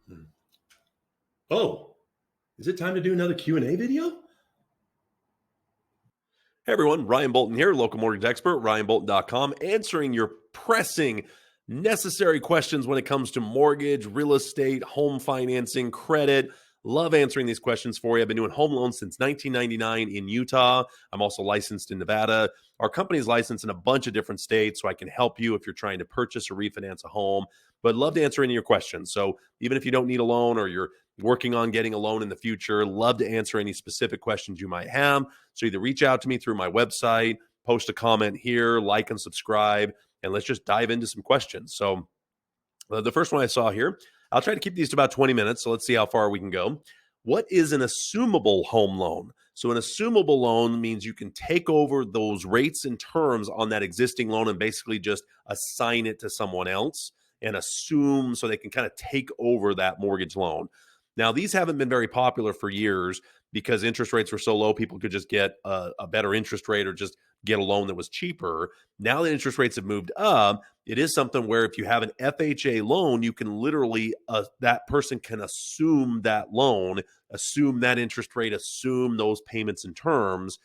Hmm. Oh, is it time to do another Q&A video? Hey everyone, Ryan Bolton here, local mortgage expert, ryanbolton.com, answering your pressing, necessary questions when it comes to mortgage, real estate, home financing, credit. Love answering these questions for you. I've been doing home loans since 1999 in Utah. I'm also licensed in Nevada. Our company's licensed in a bunch of different states, so I can help you if you're trying to purchase or refinance a home. But love to answer any of your questions. So even if you don't need a loan or you're working on getting a loan in the future, love to answer any specific questions you might have. So either reach out to me through my website, post a comment here, like and subscribe, and let's just dive into some questions. So the first one I saw here, I'll try to keep these to about 20 minutes. So let's see how far we can go. What is an assumable home loan? So an assumable loan means you can take over those rates and terms on that existing loan and basically just assign it to someone else and assume so they can kind of take over that mortgage loan. Now, these haven't been very popular for years because interest rates were so low, people could just get a better interest rate or just get a loan that was cheaper. Now that interest rates have moved up, it is something where if you have an FHA loan, you can literally, that person can assume that loan, assume that interest rate, assume those payments and terms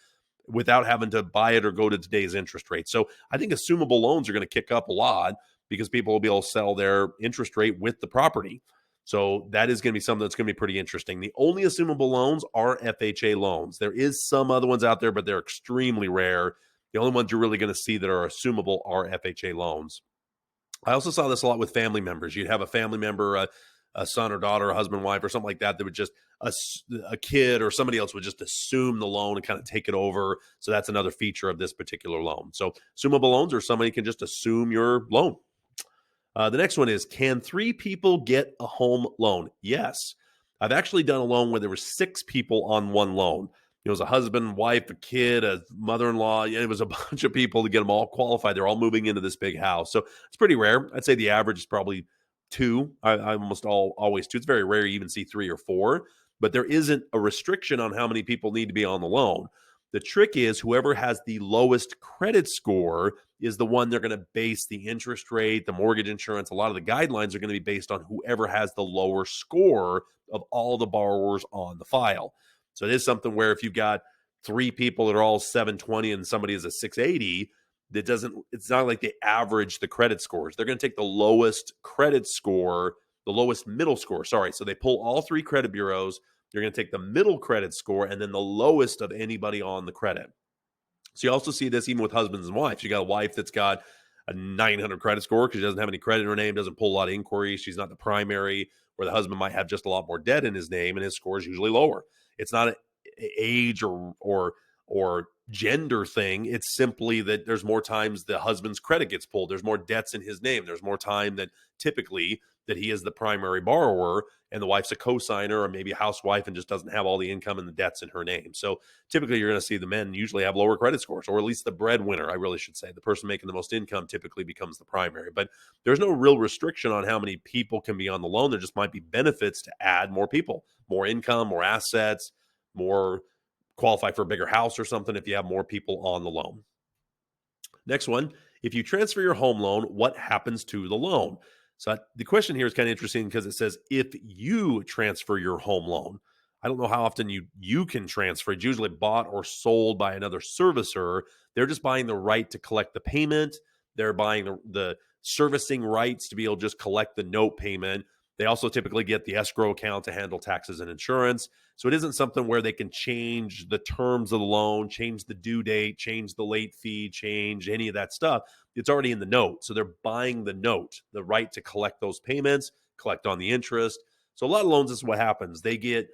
without having to buy it or go to today's interest rate. So I think assumable loans are going to kick up a lot because people will be able to sell their interest rate with the property. So that is going to be something that's going to be pretty interesting. The only assumable loans are FHA loans. There is some other ones out there, but they're extremely rare. The only ones you're really going to see that are assumable are FHA loans. I also saw this a lot with family members. You'd have a family member, a son or daughter, a husband, wife, or something like that, that would just, a kid or somebody else would just assume the loan and kind of take it over. So that's another feature of this particular loan. So assumable loans are somebody can just assume your loan. The next one is, can 3 people get a home loan? Yes. I've actually done a loan where there were 6 people on one loan. It was a husband, wife, a kid, a mother-in-law. It was a bunch of people to get them all qualified. They're all moving into this big house. So it's pretty rare. I'd say the average is probably 2. I almost always 2. It's very rare you even see 3 or 4. But there isn't a restriction on how many people need to be on the loan. The trick is whoever has the lowest credit score is the one they're going to base the interest rate, the mortgage insurance. A lot of the guidelines are going to be based on whoever has the lower score of all the borrowers on the file. So it is something where if you've got 3 people that are all 720 and somebody is a 680, it's not like they average the credit scores. They're going to take the lowest credit score, the lowest middle score. Sorry. So they pull all 3 credit bureaus. You're going to take the middle credit score and then the lowest of anybody on the credit. So you also see this even with husbands and wives. You got a wife that's got a 900 credit score because she doesn't have any credit in her name, doesn't pull a lot of inquiries. She's not the primary, where the husband might have just a lot more debt in his name and his score is usually lower. It's not an age or gender thing. It's simply that there's more times the husband's credit gets pulled. There's more debts in his name. There's more time that typically that he is the primary borrower and the wife's a co-signer or maybe a housewife and just doesn't have all the income and the debts in her name. So typically you're going to see the men usually have lower credit scores, or at least the breadwinner, I really should say. The person making the most income typically becomes the primary. But there's no real restriction on how many people can be on the loan. There just might be benefits to add more people, more income, more assets, more qualify for a bigger house or something if you have more people on the loan. Next one, if you transfer your home loan, what happens to the loan? So the question here is kind of interesting because it says, if you transfer your home loan. I don't know how often you can transfer. It's usually bought or sold by another servicer. They're just buying the right to collect the payment. They're buying the servicing rights to be able to just collect the note payment. They also typically get the escrow account to handle taxes and insurance. So it isn't something where they can change the terms of the loan, change the due date, change the late fee, change any of that stuff. It's already in the note. So they're buying the note, the right to collect those payments, collect on the interest. So a lot of loans, this is what happens. They get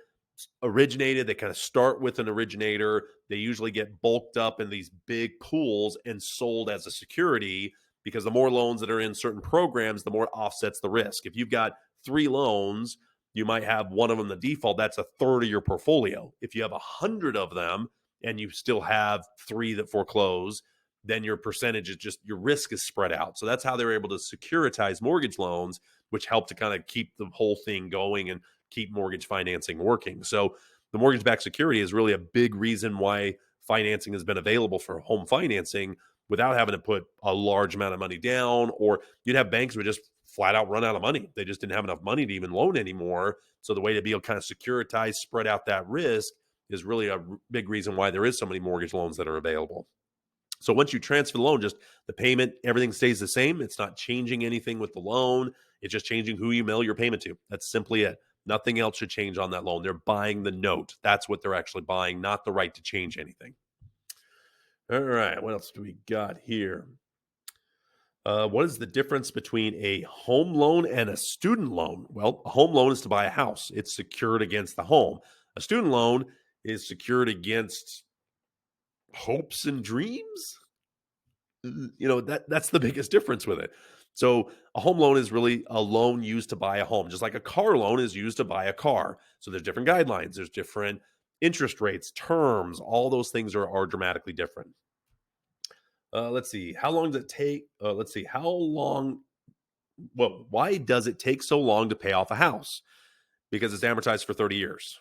originated. They kind of start with an originator. They usually get bulked up in these big pools and sold as a security, because the more loans that are in certain programs, the more it offsets the risk. If you've got 3 loans, you might have one of them the default. That's a third of your portfolio. If you have 100 of them and you still have 3 that foreclose, then your percentage is just, your risk is spread out. So that's how they're able to securitize mortgage loans, which help to kind of keep the whole thing going and keep mortgage financing working. So the mortgage-backed security is really a big reason why financing has been available for home financing without having to put a large amount of money down. Or you'd have banks would just flat out run out of money. They just didn't have enough money to even loan anymore. So the way to be able to kind of securitize, spread out that risk is really a big reason why there is so many mortgage loans that are available. So once you transfer the loan, just the payment, everything stays the same. It's not changing anything with the loan. It's just changing who you mail your payment to. That's simply it. Nothing else should change on that loan. They're buying the note. That's what they're actually buying, not the right to change anything. All right. What else do we got here? What is the difference between a home loan and a student loan? Well, a home loan is to buy a house. It's secured against the home. A student loan is secured against hopes and dreams. That's the biggest difference with it. So a home loan is really a loan used to buy a home, just like a car loan is used to buy a car. So there's different guidelines, there's different interest rates, terms, all those things are dramatically different. Let's see. How long does it take? Let's see. How long? Well, why does it take so long to pay off a house? Because it's amortized for 30 years.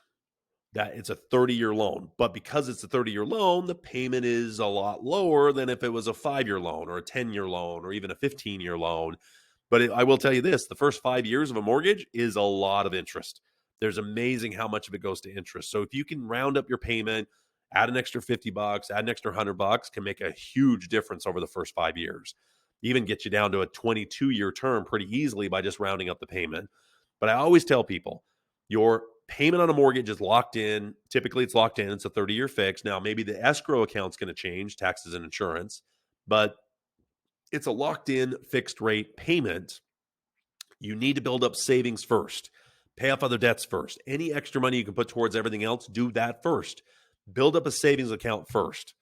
That it's a 30-year loan. But because it's a 30-year loan, the payment is a lot lower than if it was a 5-year loan or a 10-year loan or even a 15-year loan. But I will tell you this, the first 5 years of a mortgage is a lot of interest. There's amazing how much of it goes to interest. So if you can round up your payment, add an extra $50, add an extra $100, can make a huge difference over the first 5 years. Even get you down to a 22-year term pretty easily by just rounding up the payment. But I always tell people, your payment on a mortgage is locked in. Typically, it's locked in. It's a 30-year fix. Now, maybe the escrow account's going to change, taxes and insurance, but it's a locked-in fixed rate payment. You need to build up savings first. Pay off other debts first. Any extra money you can put towards everything else, do that first. Build up a savings account first.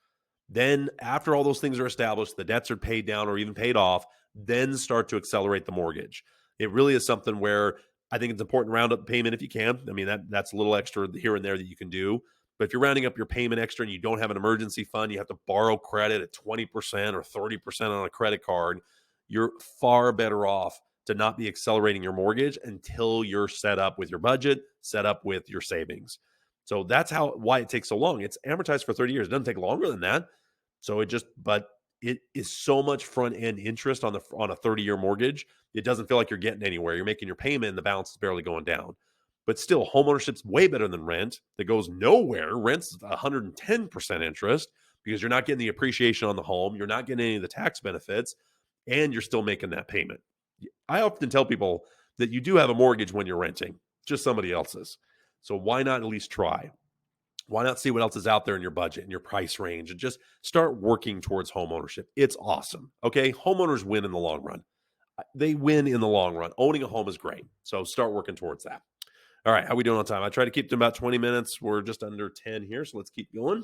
Then, after all those things are established, the debts are paid down or even paid off, then start to accelerate the mortgage. It really is something where I think it's important to round up the payment if you can. I mean, that's a little extra here and there that you can do. But if you're rounding up your payment extra and you don't have an emergency fund, you have to borrow credit at 20% or 30% on a credit card, you're far better off to not be accelerating your mortgage until you're set up with your budget, set up with your savings. So that's why it takes so long. It's amortized for 30 years. It doesn't take longer than that. So but it is so much front end interest on a 30-year mortgage. It doesn't feel like you're getting anywhere. You're making your payment and the balance is barely going down. But still, homeownership's way better than rent. That goes nowhere. Rent's 110% interest because you're not getting the appreciation on the home. You're not getting any of the tax benefits, and you're still making that payment. I often tell people that you do have a mortgage when you're renting, just somebody else's. So why not at least try? Why not see what else is out there in your budget and your price range and just start working towards home ownership? It's awesome. Okay. Homeowners win in the long run. They win in the long run. Owning a home is great. So start working towards that. All right. How are we doing on time? I try to keep them about 20 minutes. We're just under 10 here. So let's keep going.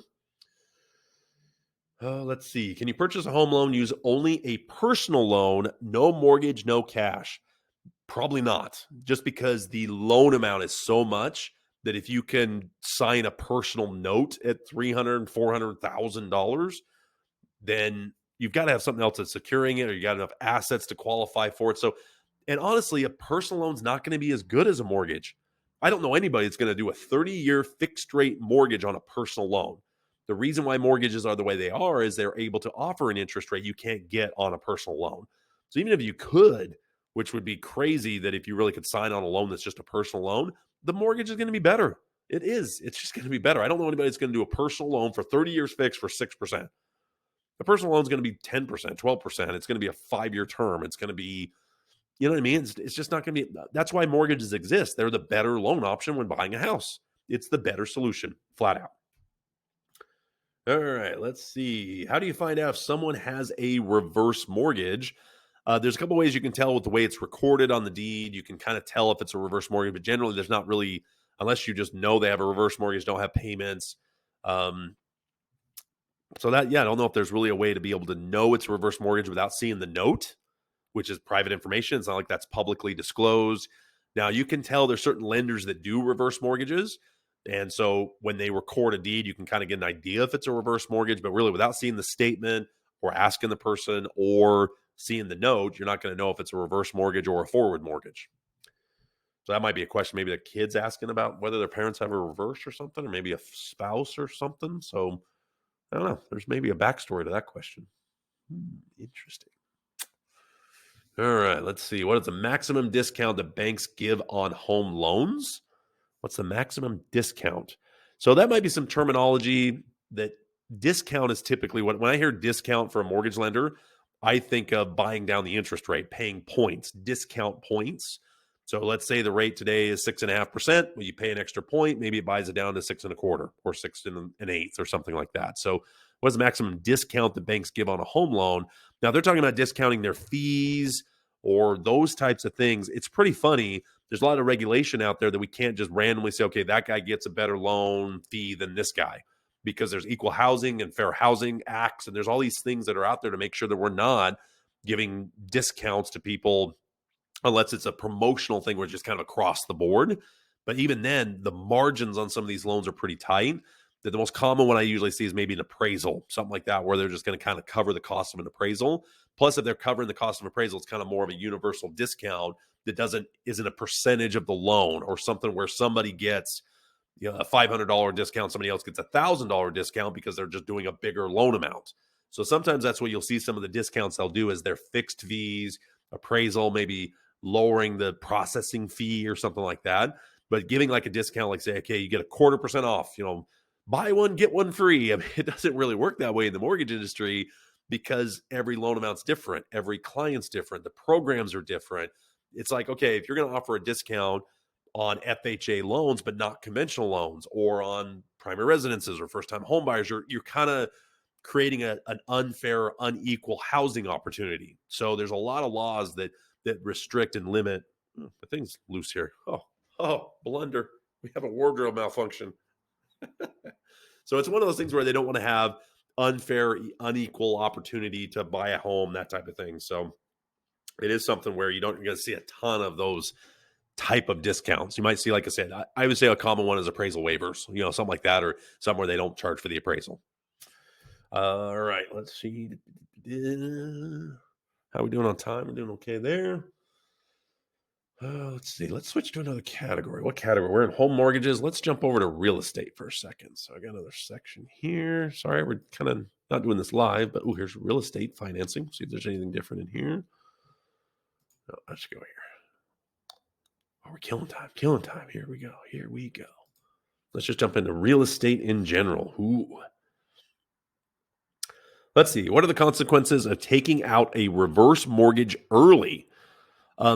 Let's see. Can you purchase a home loan, use only a personal loan, no mortgage, no cash? Probably not, just because the loan amount is so much that if you can sign a personal note at $300,000 and $400,000, then you've got to have something else that's securing it, or you got enough assets to qualify for it. So, and honestly, a personal loan's not going to be as good as a mortgage. I don't know anybody that's going to do a 30-year fixed rate mortgage on a personal loan. The reason why mortgages are the way they are is they're able to offer an interest rate you can't get on a personal loan. So even if you could, which would be crazy that if you really could sign on a loan that's just a personal loan, the mortgage is going to be better. It is. It's just going to be better. I don't know anybody that's going to do a personal loan for 30 years fixed for 6%. A personal loan is going to be 10%, 12%. It's going to be a 5-year term. It's going to be, you know what I mean? It's just not going to be. That's why mortgages exist. They're the better loan option when buying a house. It's the better solution, flat out. All right, let's see. How do you find out if someone has a reverse mortgage? There's a couple ways you can tell with the way it's recorded on the deed. You can kind of tell if it's a reverse mortgage, but generally there's not really, unless you just know they have a reverse mortgage, don't have payments. So that, I don't know if there's really a way to be able to know it's a reverse mortgage without seeing the note, which is private information. It's not like that's publicly disclosed. Now, you can tell there's certain lenders that do reverse mortgages. And so when they record a deed, you can kind of get an idea if it's a reverse mortgage, but really without seeing the statement or asking the person or seeing the note, you're not going to know if it's a reverse mortgage or a forward mortgage. So that might be a question. Maybe the kid's asking about whether their parents have a reverse or something, or maybe a spouse or something. So I don't know. There's maybe a backstory to that question. Interesting. All right, let's see. What is the maximum discount that banks give on home loans? What's the maximum discount? So that might be some terminology that discount is typically when I hear discount for a mortgage lender, I think of buying down the interest rate, paying points, discount points. So let's say the rate today is 6.5%. Well, you pay an extra point, maybe it buys it down to 6.25 or 6 1/8 or something like that. So what's the maximum discount that banks give on a home loan? Now they're talking about discounting their fees or those types of things. It's pretty funny. There's a lot of regulation out there that we can't just randomly say, okay, that guy gets a better loan fee than this guy, because there's equal housing and fair housing acts. And there's all these things that are out there to make sure that we're not giving discounts to people unless it's a promotional thing where it's just kind of across the board. But even then, the margins on some of these loans are pretty tight. The most common one I usually see is maybe an appraisal, something like that, where they're just going to kind of cover the cost of an appraisal. Plus, if they're covering the cost of appraisal, it's kind of more of a universal discount that isn't a percentage of the loan, or something where somebody gets a $500 discount, somebody else gets $1,000 discount because they're just doing a bigger loan amount. So sometimes that's what you'll see some of the discounts they'll do is their fixed fees, appraisal, maybe lowering the processing fee or something like that. But giving like a discount, like say, okay, you get a 1/4% off, buy one, get one free. I mean, it doesn't really work that way in the mortgage industry because every loan amount's different. Every client's different. The programs are different. It's like, okay, if you're going to offer a discount on FHA loans, but not conventional loans, or on primary residences or first-time homebuyers, you're kind of creating an unfair, unequal housing opportunity. So there's a lot of laws that restrict and limit. The thing's loose here. Blunder. We have a wardrobe malfunction. So it's one of those things where they don't want to have unfair, unequal opportunity to buy a home, that type of thing. So it is something where you're going to see a ton of those type of discounts. You might see, like I said, I would say a common one is appraisal waivers, something like that, or somewhere they don't charge for the appraisal. All right, let's see. How are we doing on time? We're doing okay there. Let's see. Let's switch to another category. What category? We're in home mortgages. Let's jump over to real estate for a second. So I got another section here. Sorry, we're kind of not doing this live, but here's real estate financing. See if there's anything different in here. Oh, let's go here. Oh, we're killing time. Killing time. Here we go. Here we go. Let's just jump into real estate in general. Ooh. Let's see. What are the consequences of taking out a reverse mortgage early?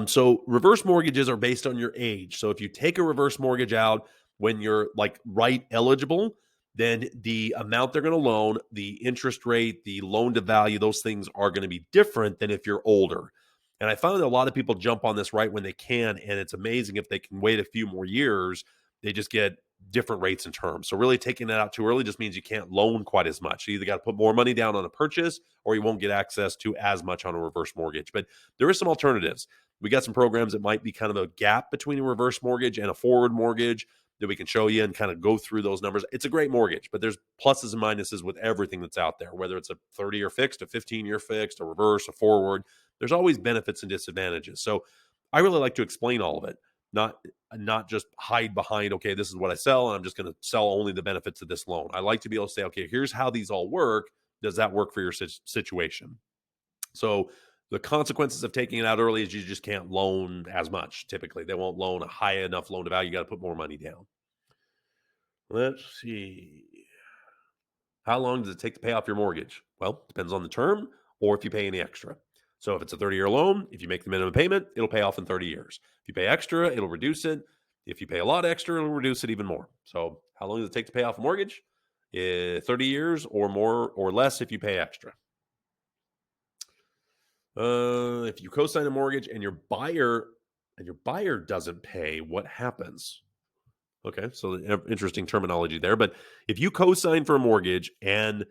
So reverse mortgages are based on your age. So if you take a reverse mortgage out when you're like right eligible, then the amount they're going to loan, the interest rate, the loan to value, those things are going to be different than if you're older. And I found that a lot of people jump on this right when they can. And it's amazing if they can wait a few more years, they just get different rates and terms. So really taking that out too early just means you can't loan quite as much. You either got to put more money down on a purchase or you won't get access to as much on a reverse mortgage. But there is some alternatives. We got some programs that might be kind of a gap between a reverse mortgage and a forward mortgage that we can show you and kind of go through those numbers. It's a great mortgage, but there's pluses and minuses with everything that's out there, whether it's a 30-year fixed, a 15-year fixed, a reverse, a forward. There's always benefits and disadvantages. So I really like to explain all of it, not just hide behind, okay, this is what I sell, and I'm just going to sell only the benefits of this loan. I like to be able to say, okay, here's how these all work. Does that work for your situation? So the consequences of taking it out early is you just can't loan as much. Typically, they won't loan a high enough loan to value. You got to put more money down. Let's see. How long does it take to pay off your mortgage? Well, it depends on the term or if you pay any extra. So if it's a 30-year loan, if you make the minimum payment, it'll pay off in 30 years. If you pay extra, it'll reduce it. If you pay a lot extra, it'll reduce it even more. So how long does it take to pay off a mortgage? 30 years or more or less if you pay extra. If you co-sign a mortgage and your buyer doesn't pay, what happens? Okay, so interesting terminology there. But if you co-sign for a mortgage and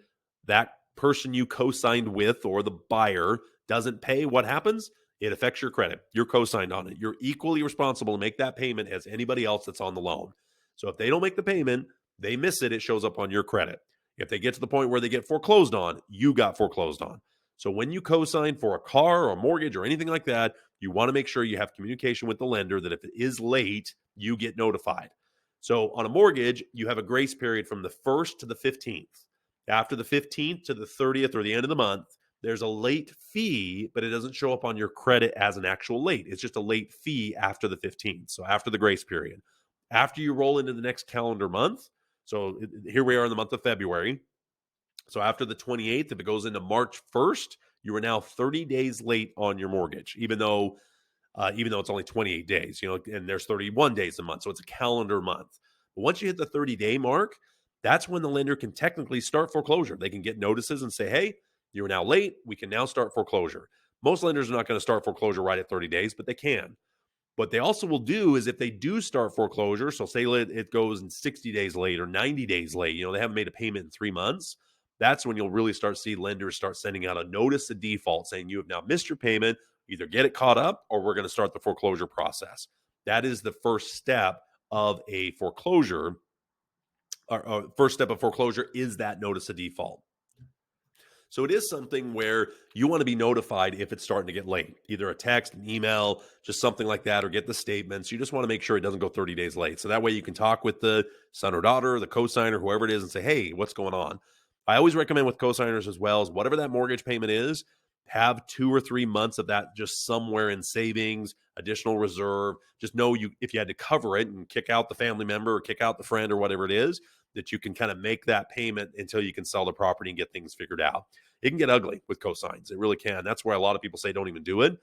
that person you co-signed with or the buyer doesn't pay, what happens? It affects your credit. You're co-signed on it. You're equally responsible to make that payment as anybody else that's on the loan. So if they don't make the payment, they miss it, it shows up on your credit. If they get to the point where they get foreclosed on, you got foreclosed on. So when you co-sign for a car or a mortgage or anything like that, you want to make sure you have communication with the lender that if it is late, you get notified. So on a mortgage, you have a grace period from the 1st to the 15th. After the 15th to the 30th or the end of the month, there's a late fee, but it doesn't show up on your credit as an actual late. It's just a late fee after the 15th. So after the grace period, after you roll into the next calendar month. So here we are in the month of February. So after the 28th, if it goes into March 1st, you are now 30 days late on your mortgage, even though it's only 28 days, and there's 31 days a month. So it's a calendar month. But once you hit the 30-day mark, that's when the lender can technically start foreclosure. They can get notices and say, hey, you're now late. We can now start foreclosure. Most lenders are not going to start foreclosure right at 30 days, but they can. What they also will do is if they do start foreclosure, so say it goes in 60 days late or 90 days late, they haven't made a payment in 3 months, that's when you'll really start see lenders start sending out a notice of default saying you have now missed your payment, either get it caught up or we're going to start the foreclosure process. That is the first step of a foreclosure. Or first step of foreclosure is that notice of default. So it is something where you want to be notified if it's starting to get late, either a text, an email, just something like that, or get the statements. You just want to make sure it doesn't go 30 days late. So that way you can talk with the son or daughter, the cosigner, whoever it is, and say, hey, what's going on? I always recommend with cosigners as well is whatever that mortgage payment is, have 2 or 3 months of that just somewhere in savings, additional reserve. Just know if you had to cover it and kick out the family member or kick out the friend or whatever it is, that you can kind of make that payment until you can sell the property and get things figured out. It can get ugly with cosigns. It really can. That's where a lot of people say don't even do it.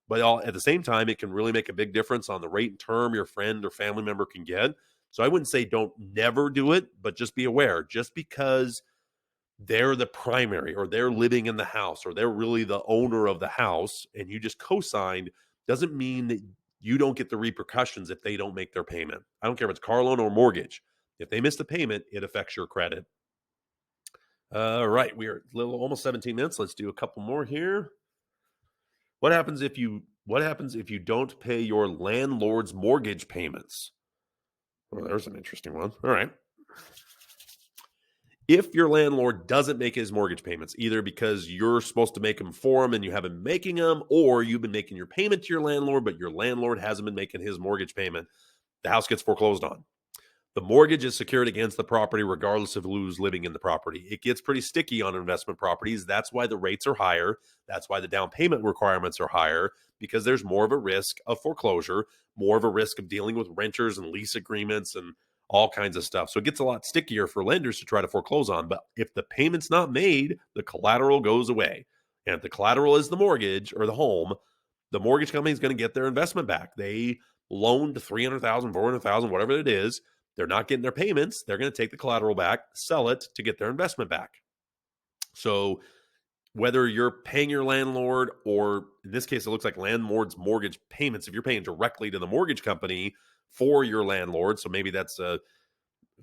But at the same time, it can really make a big difference on the rate and term your friend or family member can get. So I wouldn't say don't never do it, but just be aware. Just because they're the primary or they're living in the house or they're really the owner of the house and you just co-signed doesn't mean that you don't get the repercussions if they don't make their payment. I don't care if it's car loan or mortgage. If they miss the payment, it affects your credit. All right, we are almost 17 minutes. Let's do a couple more here. What happens if you don't pay your landlord's mortgage payments? Well, there's an interesting one. All right. If your landlord doesn't make his mortgage payments, either because you're supposed to make them for him and you haven't been making them, or you've been making your payment to your landlord, but your landlord hasn't been making his mortgage payment, the house gets foreclosed on. The mortgage is secured against the property regardless of who's living in the property. It gets pretty sticky on investment properties. That's why the rates are higher. That's why the down payment requirements are higher, because there's more of a risk of foreclosure, more of a risk of dealing with renters and lease agreements and all kinds of stuff. So it gets a lot stickier for lenders to try to foreclose on. But if the payment's not made, the collateral goes away. And if the collateral is the mortgage or the home, the mortgage company is going to get their investment back. They loaned $300,000, $400,000, whatever it is. They're not getting their payments. They're going to take the collateral back, sell it to get their investment back. So whether you're paying your landlord, or in this case, it looks like landlord's mortgage payments, if you're paying directly to the mortgage company for your landlord, so maybe that's a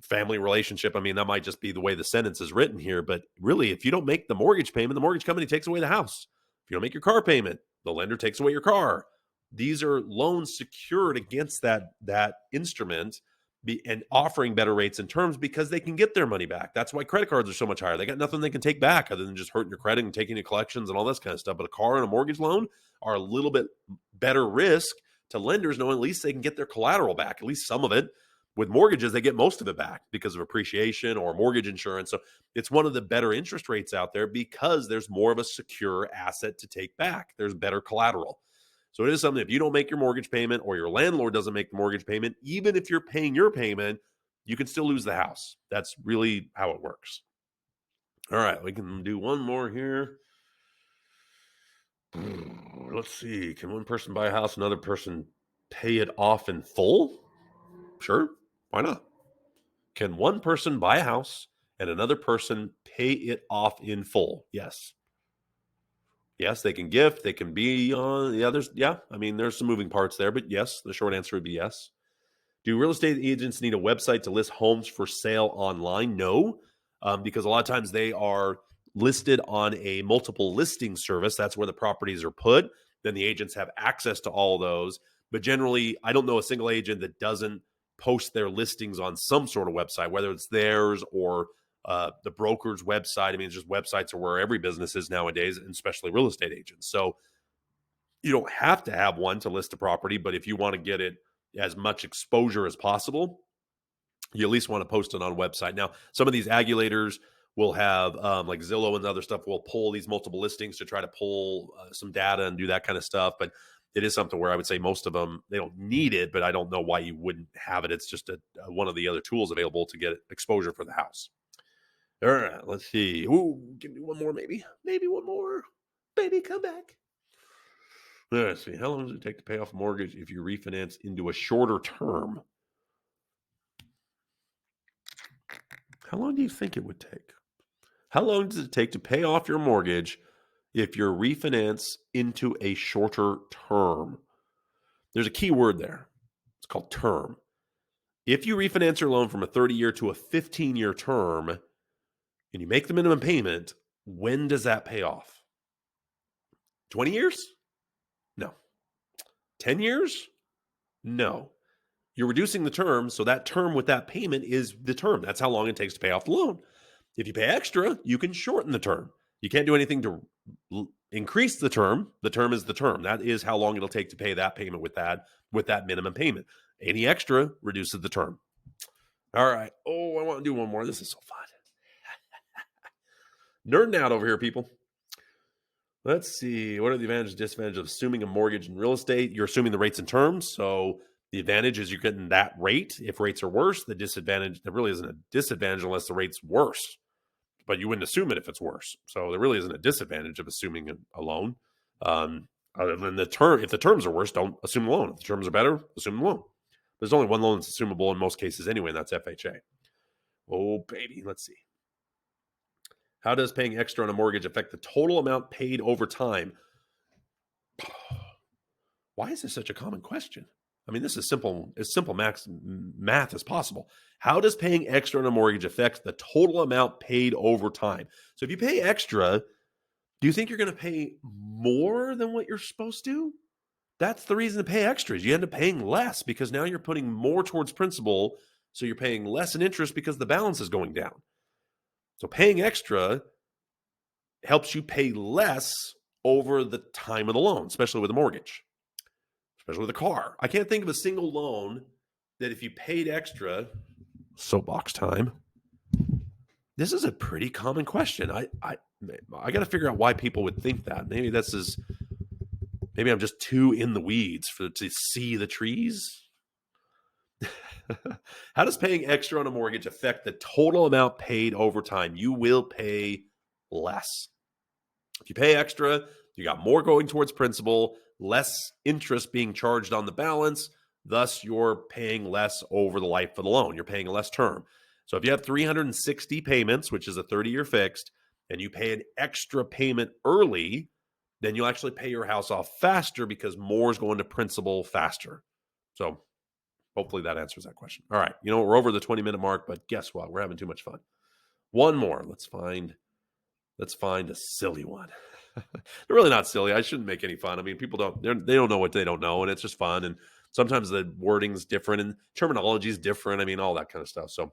family relationship. I mean, that might just be the way the sentence is written here. But really, if you don't make the mortgage payment, the mortgage company takes away the house. If you don't make your car payment, the lender takes away your car. These are loans secured against that instrument, and offering better rates and terms because they can get their money back. That's why credit cards are so much higher. They got nothing they can take back other than just hurting your credit and taking your collections and all this kind of stuff. But a car and a mortgage loan are a little bit better risk to lenders, knowing at least they can get their collateral back, at least some of it. With mortgages, they get most of it back because of appreciation or mortgage insurance. So it's one of the better interest rates out there because there's more of a secure asset to take back. There's better collateral. So it is something, if you don't make your mortgage payment or your landlord doesn't make the mortgage payment, even if you're paying your payment, you can still lose the house. That's really how it works. All right, we can do one more here. Let's see. Can one person buy a house, another person pay it off in full? Sure. Why not? Can one person buy a house and another person pay it off in full? Yes. Yes, they can gift. They can be on. I mean, there's some moving parts there, but yes, the short answer would be yes. Do real estate agents need a website to list homes for sale online? No, because a lot of times they are listed on a multiple listing service. That's where the properties are put. Then the agents have access to all those. But generally, I don't know a single agent that doesn't post their listings on some sort of website, whether it's theirs or the broker's website. I mean, it's just websites are where every business is nowadays, and especially real estate agents. So you don't have to have one to list a property, but if you want to get it as much exposure as possible, you at least want to post it on a website. Now, some of these agulators We'll have like Zillow and other stuff will pull these multiple listings to try to pull some data and do that kind of stuff. But it is something where I would say most of them, they don't need it, but I don't know why you wouldn't have it. It's just one of the other tools available to get exposure for the house. All right, let's see. Ooh, give me one more, maybe. Maybe one more. Baby, come back. Let's see. How long does it take to pay off a mortgage if you refinance into a shorter term? How long do you think it would take? How long does it take to pay off your mortgage if you refinance into a shorter term? There's a key word there. It's called term. If you refinance your loan from a 30-year to a 15-year term and you make the minimum payment, when does that pay off? 20 years? No. 10 years? No. You're reducing the term, so that term with that payment is the term. That's how long it takes to pay off the loan. If you pay extra, you can shorten the term. You can't do anything to increase the term. The term is the term. That is how long it'll take to pay that payment with that minimum payment. Any extra reduces the term. All right. Oh, I want to do one more. This is so fun. Nerding out over here, people. Let's see. What are the advantages and disadvantages of assuming a mortgage in real estate? You're assuming the rates and terms. So the advantage is you're getting that rate. If rates are worse, the disadvantage, there really isn't a disadvantage unless the rate's worse. But you wouldn't assume it if it's worse. So there really isn't a disadvantage of assuming a loan. Other than the term, if the terms are worse, don't assume the loan. If the terms are better, assume the loan. There's only one loan that's assumable in most cases anyway, and that's FHA. Oh, baby. Let's see. How does paying extra on a mortgage affect the total amount paid over time? Why is this such a common question? I mean, this is simple math as possible. How does paying extra on a mortgage affect the total amount paid over time? So if you pay extra, do you think you're going to pay more than what you're supposed to? That's the reason to pay extra. You end up paying less because now you're putting more towards principal. So you're paying less in interest because the balance is going down. So paying extra helps you pay less over the time of the loan, especially with a mortgage, especially with a car. I can't think of a single loan that if you paid extra, soapbox time. This is a pretty common question. I got to figure out why people would think that. Maybe I'm just too in the weeds to see the trees. How does paying extra on a mortgage affect the total amount paid over time? You will pay less. If you pay extra, you got more going towards principal, less interest being charged on the balance. Thus, you're paying less over the life of the loan. You're paying a less term. So if you have 360 payments, which is a 30-year fixed, and you pay an extra payment early, then you'll actually pay your house off faster because more is going to principal faster. So hopefully that answers that question. All right. We're over the 20-minute mark, but guess what? We're having too much fun. One more. Let's find a silly one. They're really not silly. I shouldn't make any fun. I mean, people they don't know what they don't know, and it's just fun. And sometimes the wording's different and terminology is different. I mean, all that kind of stuff. So,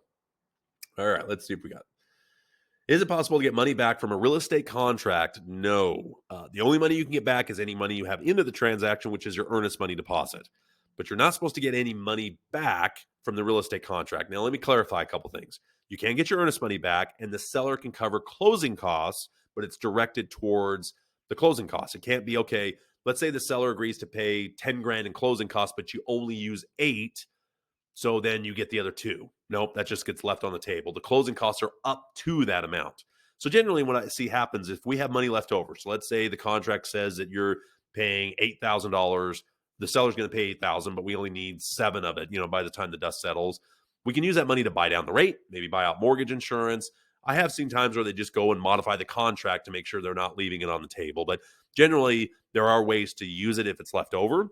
all right, let's see if we got it. Is it possible to get money back from a real estate contract? No. The only money you can get back is any money you have into the transaction, which is your earnest money deposit. But you're not supposed to get any money back from the real estate contract. Now, let me clarify a couple things. You can get your earnest money back, and the seller can cover closing costs, but it's directed towards the closing costs. It can't be, okay, let's say the seller agrees to pay 10 grand in closing costs, but you only use 8, so then you get the other 2. Nope, that just gets left on the table. The closing costs are up to that amount. So generally what I see happens, if we have money left over, so let's say the contract says that you're paying $8,000, the seller's going to pay $8,000, but we only need 7 of it, by the time the dust settles. We can use that money to buy down the rate, maybe buy out mortgage insurance. I have seen times where they just go and modify the contract to make sure they're not leaving it on the table. But generally, there are ways to use it if it's left over.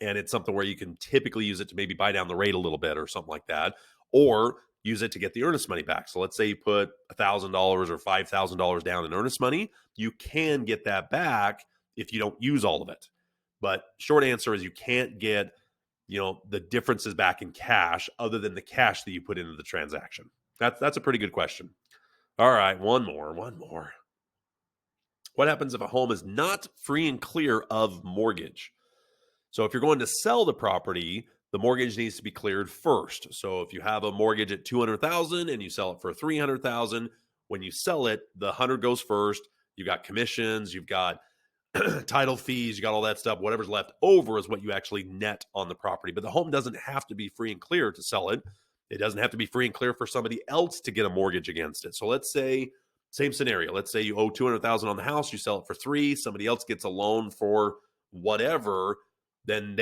And it's something where you can typically use it to maybe buy down the rate a little bit or something like that. Or use it to get the earnest money back. So let's say you put $1,000 or $5,000 down in earnest money. You can get that back if you don't use all of it. But short answer is you can't get the differences back in cash other than the cash that you put into the transaction. That's a pretty good question. All right, one more. What happens if a home is not free and clear of mortgage? So if you're going to sell the property, the mortgage needs to be cleared first. So if you have a mortgage at $200,000 and you sell it for $300,000, When you sell it, the 100 goes first. You've got commissions, you've got title fees, you got all that stuff. Whatever's left over is what you actually net on the property. But the home doesn't have to be free and clear to sell it. It doesn't have to be free and clear for somebody else to get a mortgage against it. So let's say, same scenario. Let's say you owe 200,000 on the house, you sell it for 3, somebody else gets a loan for whatever, then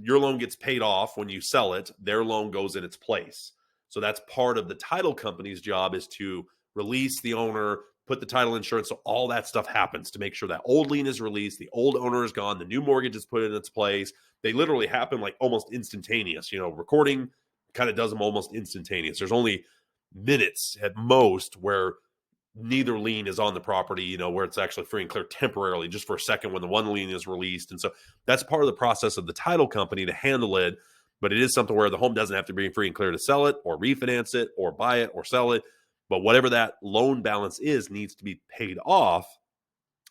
your loan gets paid off when you sell it, their loan goes in its place. So that's part of the title company's job, is to release the owner, put the title insurance, so all that stuff happens to make sure that old lien is released, the old owner is gone, the new mortgage is put in its place. They literally happen like almost instantaneous. Recording kind of does them almost instantaneous. There's only minutes at most where neither lien is on the property, where it's actually free and clear temporarily, just for a second, when the one lien is released. And so that's part of the process of the title company to handle it. But it is something where the home doesn't have to be free and clear to sell it or refinance it or buy it or sell it. But whatever that loan balance is needs to be paid off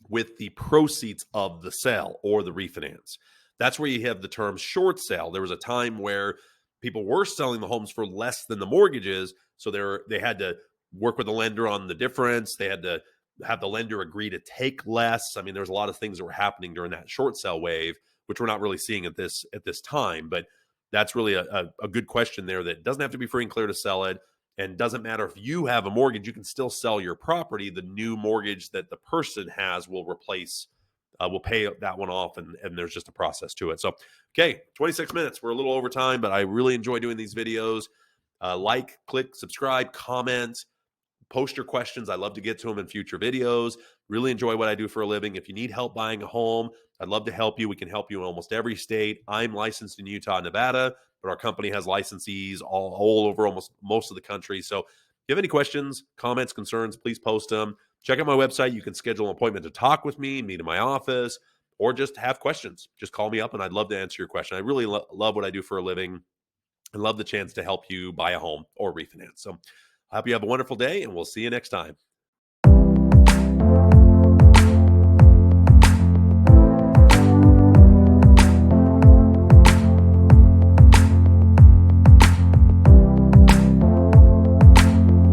with the proceeds of the sale or the refinance. That's where you have the term short sale. There was a time where people were selling the homes for less than the mortgages, so they had to work with the lender on the difference. They had to have the lender agree to take less. I mean, there was a lot of things that were happening during that short sale wave, which we're not really seeing at this time. But that's really a good question there, that doesn't have to be free and clear to sell it. And doesn't matter if you have a mortgage, you can still sell your property. The new mortgage that the person has will pay that one off, and there's just a process to it. So, okay, 26 minutes. We're a little over time, but I really enjoy doing these videos. Click, subscribe, comment, post your questions. I love to get to them in future videos. Really enjoy what I do for a living. If you need help buying a home, I'd love to help you. We can help you in almost every state. I'm licensed in Utah and Nevada, but our company has licensees all over almost most of the country. So if you have any questions, comments, concerns, please post them. Check out my website. You can schedule an appointment to talk with me, meet in my office, or just have questions. Just call me up and I'd love to answer your question. I really love what I do for a living and love the chance to help you buy a home or refinance. So I hope you have a wonderful day, and we'll see you next time.